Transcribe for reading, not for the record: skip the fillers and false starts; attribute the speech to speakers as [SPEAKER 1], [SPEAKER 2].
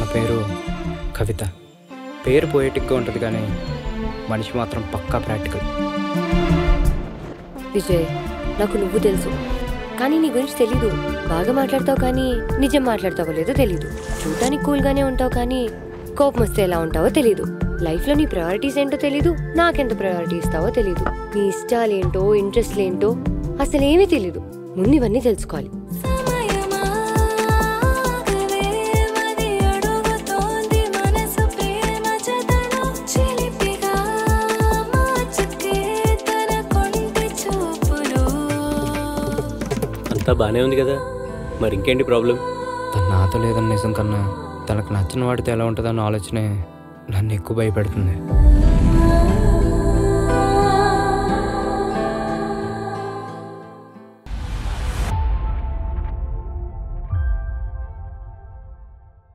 [SPEAKER 1] తన పేరు కవిత. పేరు పోయేటిక్గా ఉంటుంది కానీ మనిషి మాత్రం పక్కా ప్రాక్టికల్.
[SPEAKER 2] విజయ్, నాకు నువ్వు తెలుసు, కానీ నీ గురించి తెలీదు. బాగా మాట్లాడతావు కానీ నిజం మాట్లాడతావో లేదో తెలీదు. చూడటానికి కూల్గానే ఉంటావు కానీ కోపం వస్తే ఎలా ఉంటావో తెలీదు. లైఫ్లో నీ ప్రయారిటీస్ ఏంటో తెలీదు, నాకెంత ప్రయారిటీ ఇస్తావో తెలీదు. నీ ఇష్టాలేంటో ఇంట్రెస్ట్లేంటో అసలు ఏమీ తెలీదు. ముందు ఇవన్నీ తెలుసుకోవాలి.
[SPEAKER 3] అంతా బాగానే ఉంది కదా, మరి ఇంకేంటి ప్రాబ్లం?
[SPEAKER 1] తను నాతో లేదని నిజం కన్నా తనకు నచ్చిన వాడితో ఎలా ఉంటుందన్న ఆలోచనే నన్ను ఎక్కువ భయపెడుతుంది.